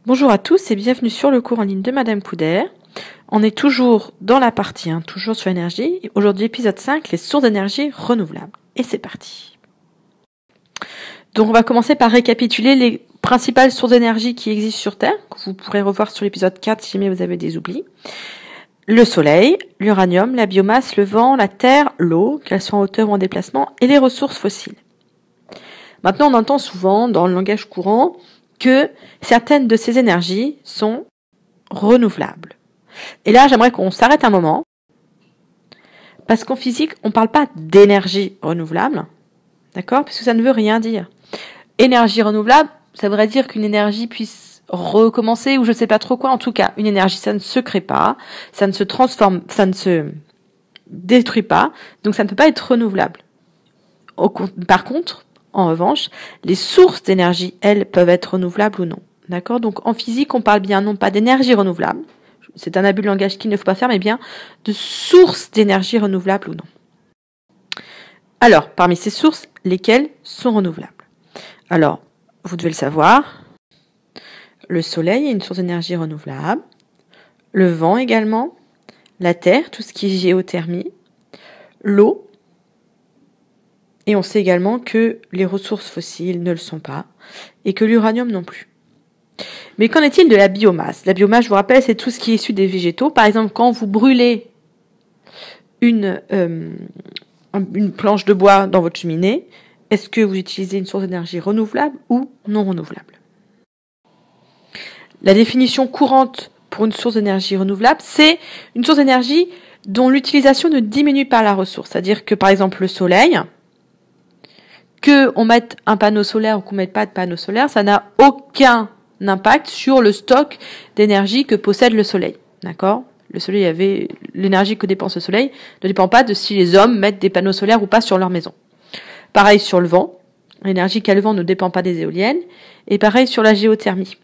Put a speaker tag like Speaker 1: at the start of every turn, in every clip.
Speaker 1: Bonjour à tous et bienvenue sur le cours en ligne de Madame Couder. On est toujours dans la partie 1, toujours sur l'énergie. Aujourd'hui, épisode 5, les sources d'énergie renouvelables. Et c'est parti. Donc on va commencer par récapituler les principales sources d'énergie qui existent sur Terre, que vous pourrez revoir sur l'épisode 4 si jamais vous avez des oublis. Le soleil, l'uranium, la biomasse, le vent, la terre, l'eau, qu'elles soient en hauteur ou en déplacement, et les ressources fossiles. Maintenant, on entend souvent dans le langage courant que certaines de ces énergies sont renouvelables. Et là, j'aimerais qu'on s'arrête un moment, parce qu'en physique, on ne parle pas d'énergie renouvelable, d'accord? Parce que ça ne veut rien dire. Énergie renouvelable, ça voudrait dire qu'une énergie puisse recommencer ou je ne sais pas trop quoi. En tout cas, une énergie, ça ne se crée pas, ça ne se transforme, ça ne se détruit pas, donc ça ne peut pas être renouvelable. Par contre, en revanche, les sources d'énergie, elles, peuvent être renouvelables ou non. D'accord? Donc, en physique, on parle bien non pas d'énergie renouvelable, c'est un abus de langage qu'il ne faut pas faire, mais bien de sources d'énergie renouvelables ou non. Alors, parmi ces sources, lesquelles sont renouvelables? Alors, vous devez le savoir, le soleil est une source d'énergie renouvelable, le vent également, la terre, tout ce qui est géothermie, l'eau, et on sait également que les ressources fossiles ne le sont pas, et que l'uranium non plus. Mais qu'en est-il de la biomasse? La biomasse, je vous rappelle, c'est tout ce qui est issu des végétaux. Par exemple, quand vous brûlez une planche de bois dans votre cheminée, est-ce que vous utilisez une source d'énergie renouvelable ou non renouvelable? La définition courante pour une source d'énergie renouvelable, c'est une source d'énergie dont l'utilisation ne diminue pas la ressource. C'est-à-dire que, par exemple, le soleil, qu'on mette un panneau solaire ou qu'on mette pas de panneau solaire, ça n'a aucun impact sur le stock d'énergie que possède le soleil. D'accord? Le soleil l'énergie que dépense le soleil ne dépend pas de si les hommes mettent des panneaux solaires ou pas sur leur maison. Pareil sur le vent. L'énergie qu'a le vent ne dépend pas des éoliennes. Et pareil sur la géothermie.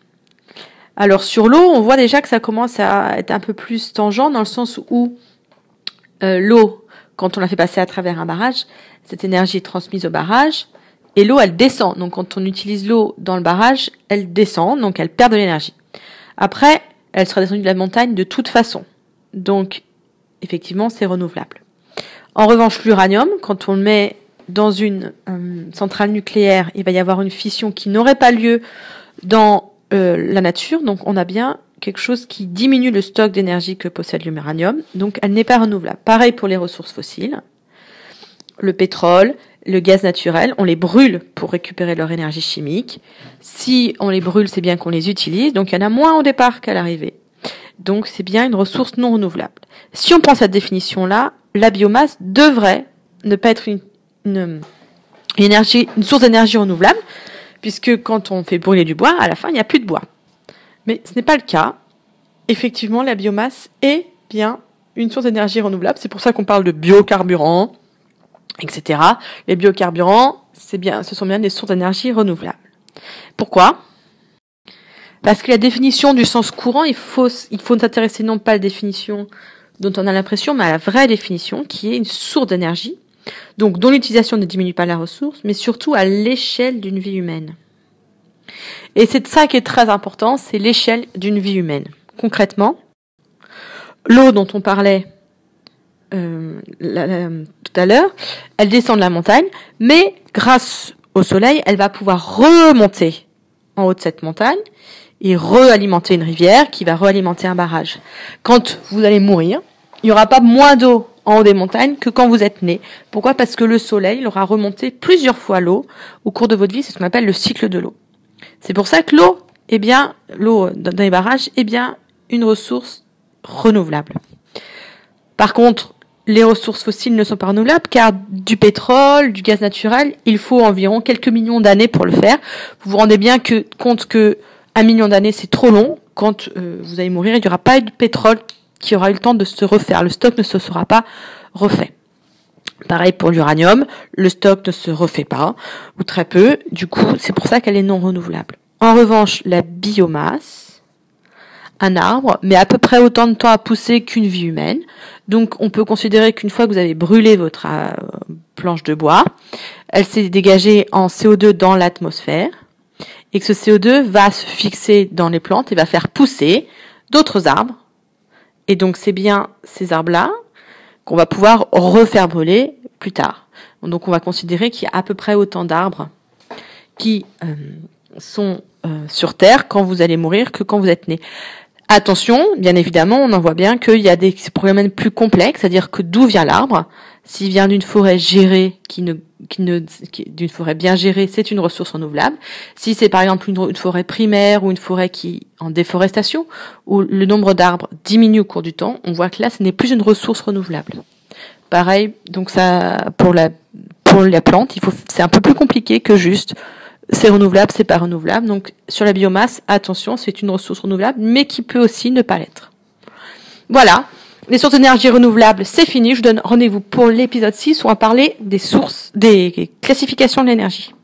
Speaker 1: Alors sur l'eau, on voit déjà que ça commence à être un peu plus tangent dans le sens où l'eau, quand on la fait passer à travers un barrage, cette énergie est transmise au barrage et l'eau, elle descend. Donc quand on utilise l'eau dans le barrage, elle descend, donc elle perd de l'énergie. Après, elle sera descendue de la montagne de toute façon. Donc, effectivement, c'est renouvelable. En revanche, l'uranium, quand on le met dans une centrale nucléaire, il va y avoir une fission qui n'aurait pas lieu dans la nature. Donc, on a bien quelque chose qui diminue le stock d'énergie que possède l'uranium. Donc, elle n'est pas renouvelable. Pareil pour les ressources fossiles. Le pétrole, le gaz naturel, on les brûle pour récupérer leur énergie chimique. Si on les brûle, c'est bien qu'on les utilise. Donc, il y en a moins au départ qu'à l'arrivée. Donc, c'est bien une ressource non renouvelable. Si on prend cette définition-là, la biomasse devrait ne pas être une source d'énergie renouvelable, puisque quand on fait brûler du bois, à la fin, il n'y a plus de bois. Mais ce n'est pas le cas. Effectivement, la biomasse est bien une source d'énergie renouvelable. C'est pour ça qu'on parle de biocarburants, etc. Les biocarburants, ce sont bien des sources d'énergie renouvelables. Pourquoi? Parce que la définition du sens courant, il faut s'intéresser non pas à la définition dont on a l'impression, mais à la vraie définition, qui est une source d'énergie, donc dont l'utilisation ne diminue pas la ressource, mais surtout à l'échelle d'une vie humaine. Et c'est ça qui est très important, c'est l'échelle d'une vie humaine. Concrètement, l'eau dont on parlait tout à l'heure, elle descend de la montagne, mais grâce au soleil, elle va pouvoir remonter en haut de cette montagne et réalimenter une rivière qui va réalimenter un barrage. Quand vous allez mourir, il n'y aura pas moins d'eau en haut des montagnes que quand vous êtes né. Pourquoi? Parce que le soleil aura remonté plusieurs fois l'eau au cours de votre vie. C'est ce qu'on appelle le cycle de l'eau. C'est pour ça que l'eau dans les barrages est bien une ressource renouvelable. Par contre, les ressources fossiles ne sont pas renouvelables car du pétrole, du gaz naturel, il faut environ quelques millions d'années pour le faire. Vous vous rendez bien compte que 1 million d'années, c'est trop long. Quand vous allez mourir, il n'y aura pas eu de pétrole qui aura eu le temps de se refaire. Le stock ne se sera pas refait. Pareil pour l'uranium, le stock ne se refait pas, ou très peu. Du coup, c'est pour ça qu'elle est non renouvelable. En revanche, la biomasse, un arbre, met à peu près autant de temps à pousser qu'une vie humaine. Donc, on peut considérer qu'une fois que vous avez brûlé votre planche de bois, elle s'est dégagée en CO2 dans l'atmosphère. et que ce CO2 va se fixer dans les plantes et va faire pousser d'autres arbres. Et donc c'est bien ces arbres-là qu'on va pouvoir refaire brûler plus tard. Donc on va considérer qu'il y a à peu près autant d'arbres qui sont sur Terre quand vous allez mourir que quand vous êtes né. Attention, bien évidemment, on en voit bien qu'il y a des problèmes plus complexes, c'est-à-dire que d'où vient l'arbre. S'il vient d'une forêt gérée, d'une forêt bien gérée, c'est une ressource renouvelable. Si c'est par exemple une forêt primaire ou une forêt qui en déforestation, où le nombre d'arbres diminue au cours du temps, on voit que là, ce n'est plus une ressource renouvelable. Pareil, donc ça, pour la plante, c'est un peu plus compliqué que juste c'est renouvelable, c'est pas renouvelable. Donc, sur la biomasse, attention, c'est une ressource renouvelable, mais qui peut aussi ne pas l'être. Voilà. Les sources d'énergie renouvelables, c'est fini. Je vous donne rendez-vous pour l'épisode 6 où on va parler des classifications de l'énergie.